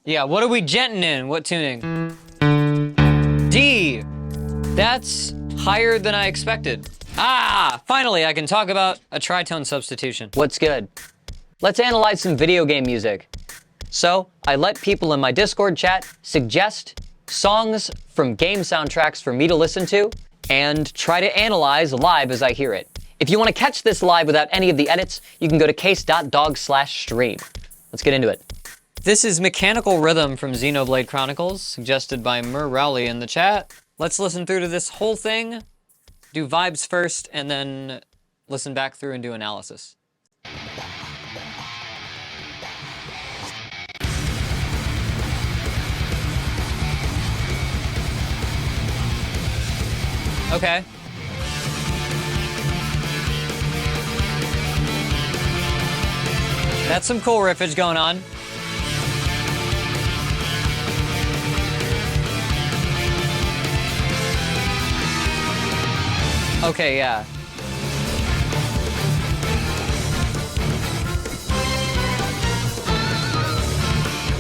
Yeah, what are we genting in? What tuning? D. That's higher than I expected. Ah, finally I can talk about a tritone substitution. What's good? Let's analyze some video game music. So, I let people in my Discord chat suggest songs from game soundtracks for me to listen to and try to analyze live as I hear it. If you want to catch this live without any of the edits, you can go to case.dog/stream. Let's get into it. This is Mechanical Rhythm from Xenoblade Chronicles, suggested by Mur Rowley in the chat. Let's listen through to this whole thing, do vibes first, and then listen back through and do analysis. Okay. That's some cool riffage going on. Okay, yeah.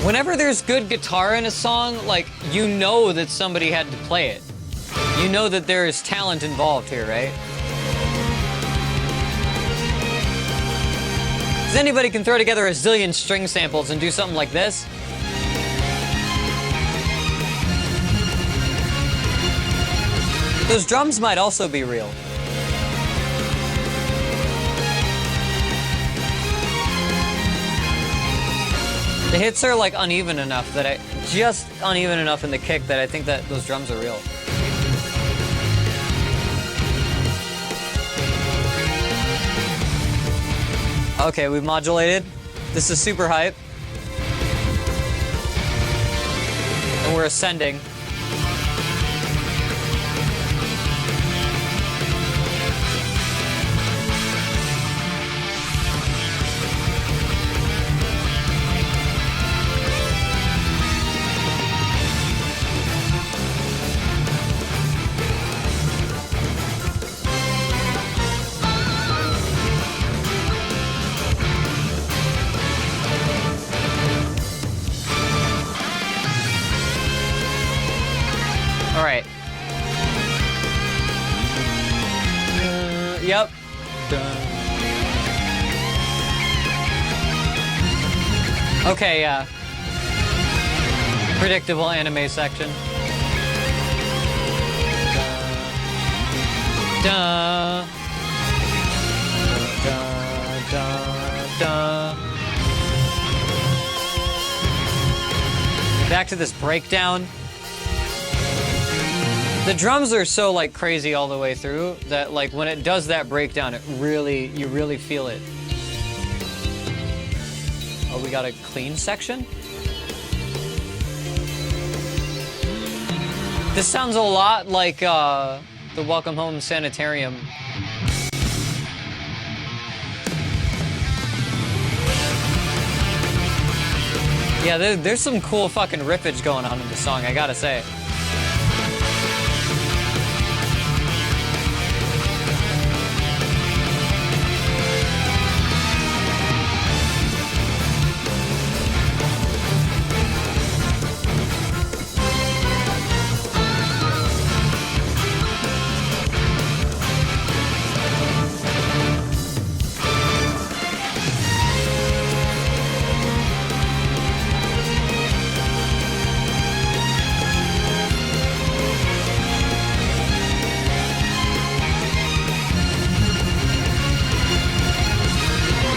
Whenever there's good guitar in a song, like, you know that somebody had to play it. You know that there is talent involved here, right? Because anybody can throw together a zillion string samples and do something like this. Those drums might also be real. The hits are like uneven enough that just uneven enough in the kick that I think that those drums are real. Okay, we've modulated. This is super hype. And we're ascending. All right. Yep. Okay, yeah. Predictable anime section. Da. Da, da, da. Back to this breakdown. The drums are so like crazy all the way through that like when it does that breakdown, you really feel it. Oh, we got a clean section? This sounds a lot like the Welcome Home Sanitarium. Yeah, there's some cool fucking riffage going on in the song, I gotta say.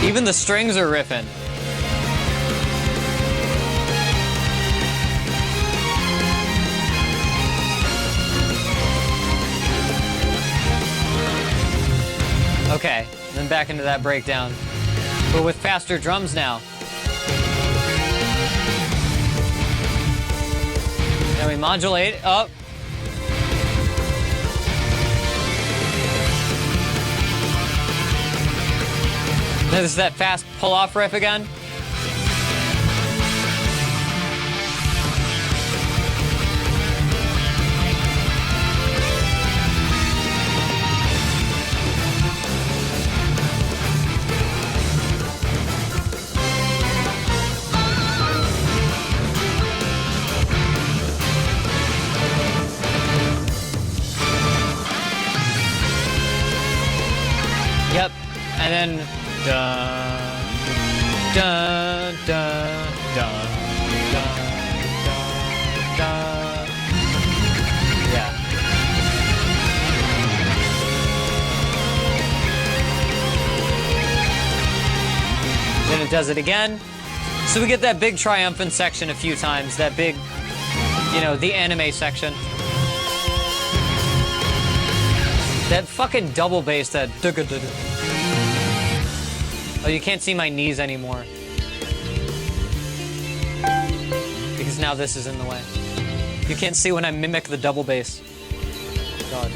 Even the strings are riffing. Okay, then back into that breakdown. But with faster drums now. Then we modulate up. Then this is that fast pull-off riff again. dun, dun, dun, dun, dun, dun. Yeah. Then it does it again. So we get that big triumphant section a few times, that big, you know, the anime section. That fucking double bass, that oh, you can't see my knees anymore. Because now this is in the way. You can't see when I mimic the double bass. God.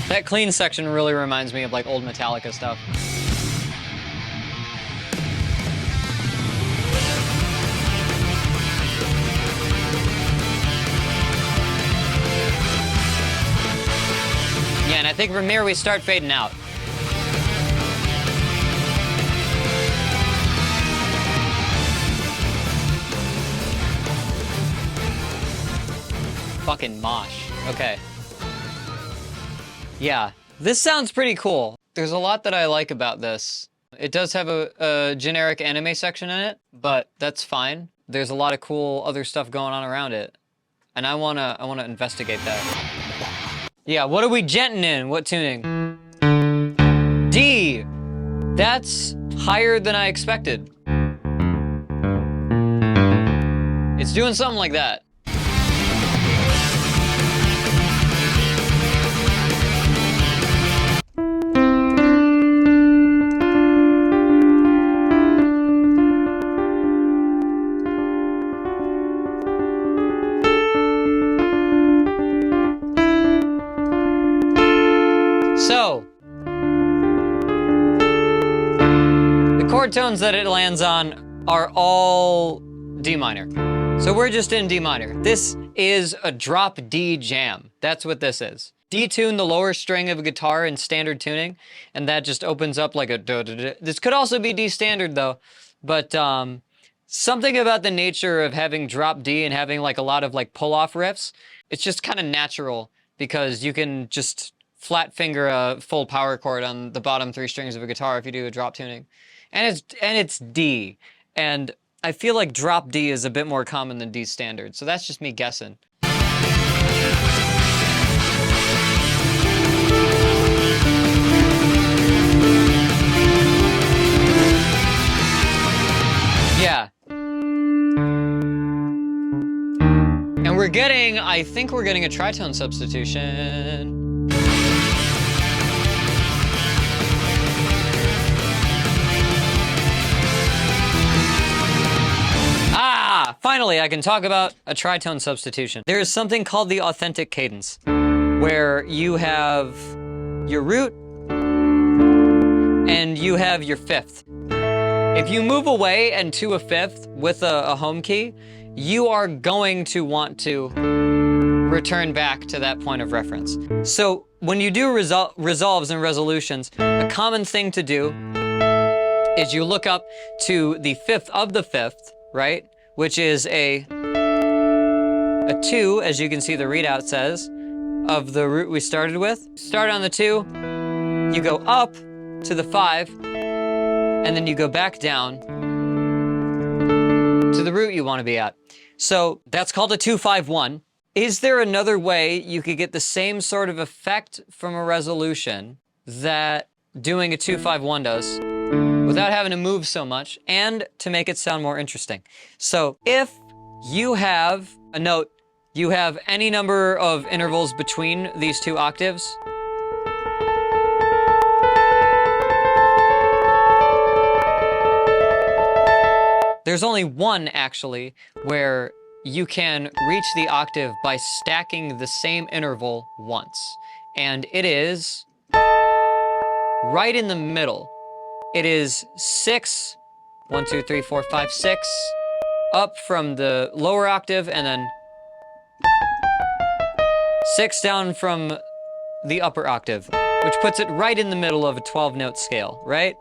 That clean section really reminds me of like old Metallica stuff. Yeah, and I think from here we start fading out. Fucking mosh. Okay. Yeah, this sounds pretty cool. There's a lot that I like about this. It does have a generic anime section in it, but that's fine. There's a lot of cool other stuff going on around it. And I wanna investigate that. Yeah, what are we genting in? What tuning? D! That's higher than I expected. It's doing something like that. So, the chord tones that it lands on are all D minor. So we're just in D minor. This is a drop D jam. That's what this is. Detune the lower string of a guitar in standard tuning, and that just opens up like a da-da-da. This could also be D standard though, but something about the nature of having drop D and having like a lot of like pull-off riffs, it's just kind of natural because you can just flat finger a full power chord on the bottom three strings of a guitar if you do a drop tuning. And it's D. And I feel like drop D is a bit more common than D standard. So that's just me guessing. Yeah. And we're getting, I think we're getting a tritone substitution. Finally, I can talk about a tritone substitution. There is something called the authentic cadence, where you have your root and you have your fifth. If you move away and to a fifth with a home key, you are going to want to return back to that point of reference. So when you do resolves and resolutions, a common thing to do is you look up to the fifth of the fifth, right? Which is a 2, as you can see the readout says, of the root we started with. Start on the 2, you go up to the 5, and then you go back down to the root you want to be at. So that's called a 2-5-1. Is there another way you could get the same sort of effect from a resolution that doing a 2-5-1 does, without having to move so much, and to make it sound more interesting? So if you have a note, you have any number of intervals between these two octaves, there's only one actually where you can reach the octave by stacking the same interval once, and it is right in the middle. It is 6, 1, 2, 3, 4, 5, 6, up from the lower octave, and then 6 down from the upper octave, which puts it right in the middle of a 12-note scale, right?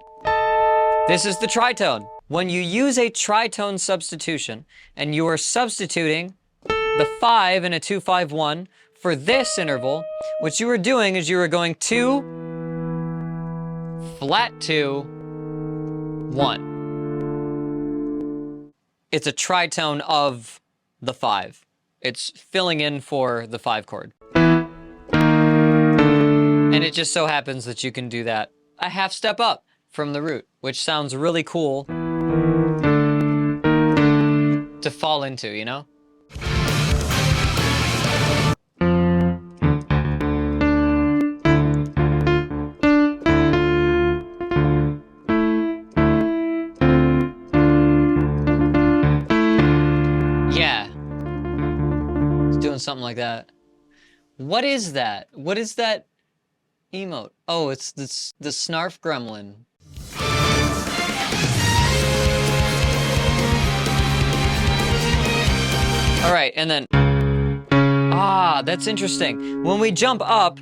This is the tritone. When you use a tritone substitution, and you are substituting the 5 in a 2-5-1 for this interval, what you were doing is you were going 2, flat 2, 1. It's a tritone of the 5. It's filling in for the 5 chord. And it just so happens that you can do that a half step up from the root, which sounds really cool to fall into, you know? Yeah. It's doing something like that. What is that? What is that emote? Oh, it's the Snarf Gremlin. All right, and then, that's interesting. When we jump up,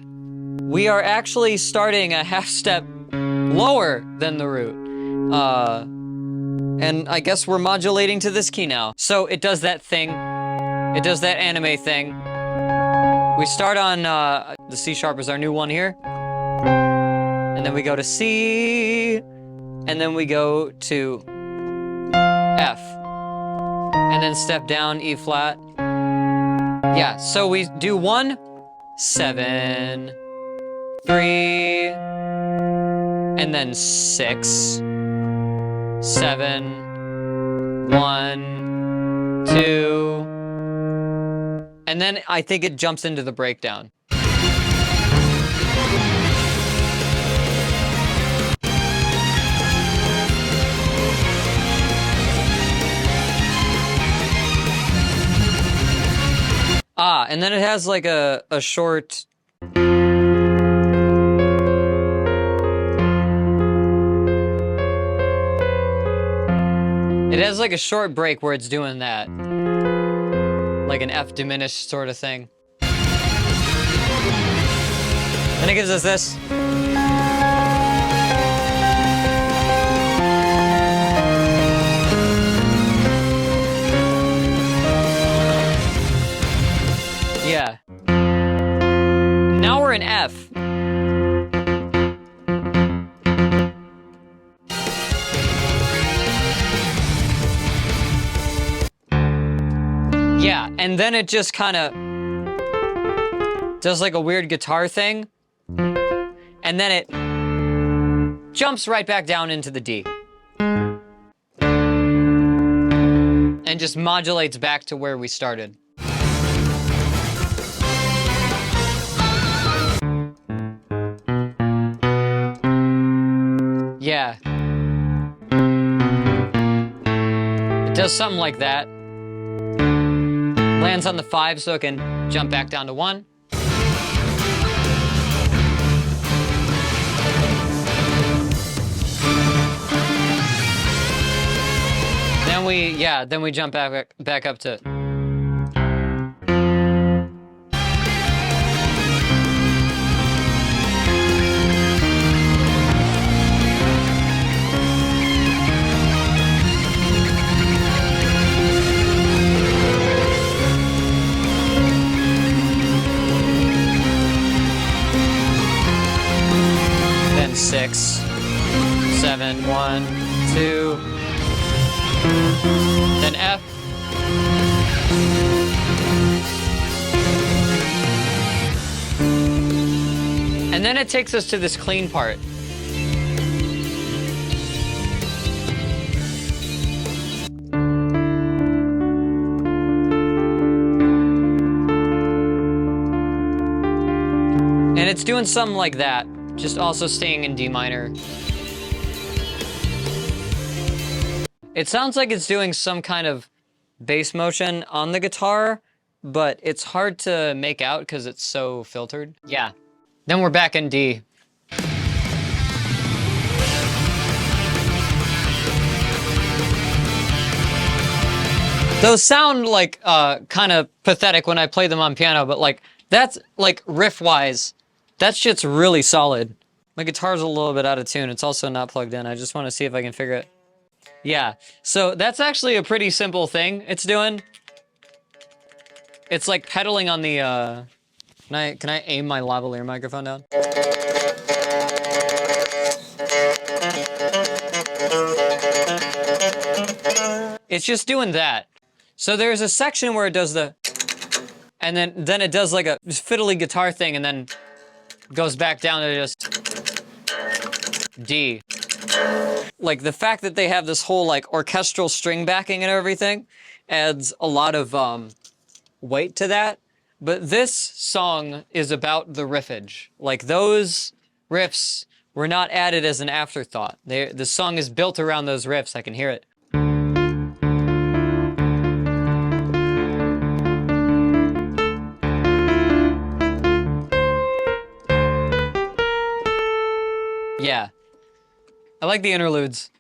we are actually starting a half step lower than the root. And I guess we're modulating to this key now. So it does that thing. It does that anime thing. We start on, the C sharp is our new one here. And then we go to C, and then we go to F. And then step down, E flat. Yeah, so we do 1, 7, 3, and then 6, 7, 1, 2, and then I think it jumps into the breakdown. And then it has like a short... It has like a short break where it's doing that. Like an F diminished sort of thing. Then it gives us this. Yeah. Now we're in F. Yeah, and then it just kind of does like a weird guitar thing. And then it jumps right back down into the D. And just modulates back to where we started. Yeah. It does something like that. Lands on the 5 so it can jump back down to 1. Then we jump back up to... Then 6, 7, 1, 2, then F. And then it takes us to this clean part. And it's doing something like that, just also staying in D minor. It sounds like it's doing some kind of bass motion on the guitar, but it's hard to make out because it's so filtered. Yeah. Then we're back in D. Those sound like kind of pathetic when I play them on piano, but like that's like riff-wise, that shit's really solid. My guitar's a little bit out of tune. It's also not plugged in. I just want to see if I can figure it. Yeah, so that's actually a pretty simple thing it's doing. It's like pedaling on the Can I aim my lavalier microphone down? It's just doing that. So there's a section where it does the, and then it does like a fiddly guitar thing, and then goes back down to just D. Like the fact that they have this whole like orchestral string backing and everything adds a lot of weight to that. But this song is about the riffage. Like those riffs were not added as an afterthought. The song is built around those riffs. I can hear it. Yeah. I like the interludes.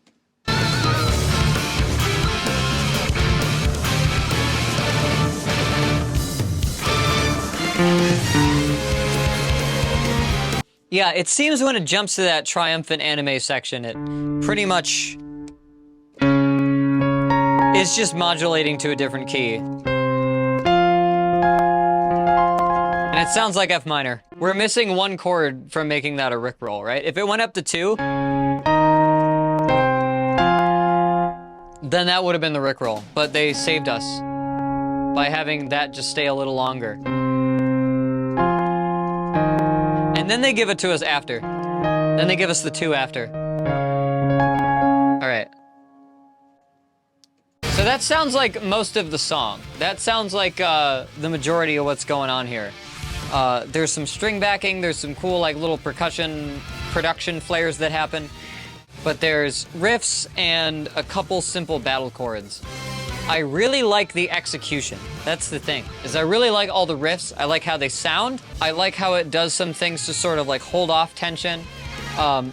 Yeah, it seems when it jumps to that triumphant anime section, it pretty much is just modulating to a different key. And it sounds like F minor. We're missing one chord from making that a Rickroll, right? If it went up to 2, then that would have been the Rickroll. But they saved us by having that just stay a little longer. And then they give it to us after. Then they give us the 2 after. All right. So that sounds like most of the song. That sounds like the majority of what's going on here. There's some string backing, there's some cool like little production flares that happen, but there's riffs and a couple simple battle chords. I really like the execution. That's the thing, is I really like all the riffs. I like how they sound. I like how it does some things to sort of like hold off tension.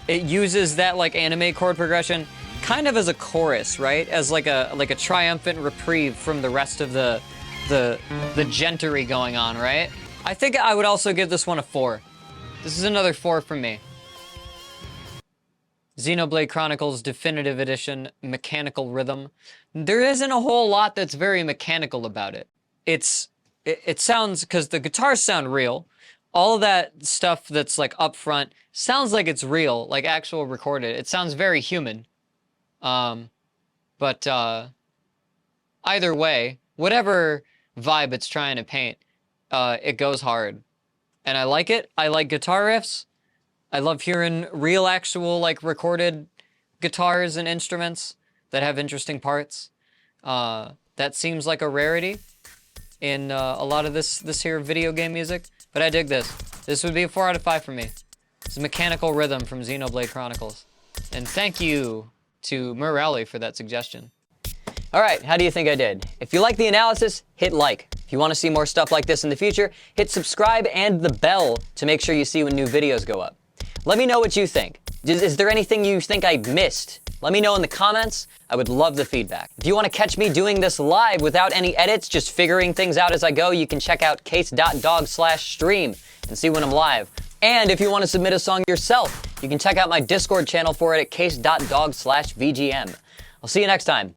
It uses that like anime chord progression kind of as a chorus, right? As like a triumphant reprieve from the rest of the gentery going on, right? I think I would also give this one a 4. This is another 4 from me. Xenoblade Chronicles Definitive Edition, Mechanical Rhythm. There isn't a whole lot that's very mechanical about it. It sounds, because the guitars sound real. All of that stuff that's like up front sounds like it's real, like actual recorded. It sounds very human. But either way, whatever vibe it's trying to paint, it goes hard. And I like it. I like guitar riffs. I love hearing real, actual, like, recorded guitars and instruments that have interesting parts. That seems like a rarity in a lot of this here video game music, but I dig this. This would be a 4 out of 5 for me. It's Mechanical Rhythm from Xenoblade Chronicles. And thank you to Morale for that suggestion. All right, how do you think I did? If you like the analysis, hit like. If you want to see more stuff like this in the future, hit subscribe and the bell to make sure you see when new videos go up. Let me know what you think. Is there anything you think I missed? Let me know in the comments. I would love the feedback. If you want to catch me doing this live without any edits, just figuring things out as I go, you can check out case.dog/stream and see when I'm live. And if you want to submit a song yourself, you can check out my Discord channel for it at case.dog/VGM. I'll see you next time.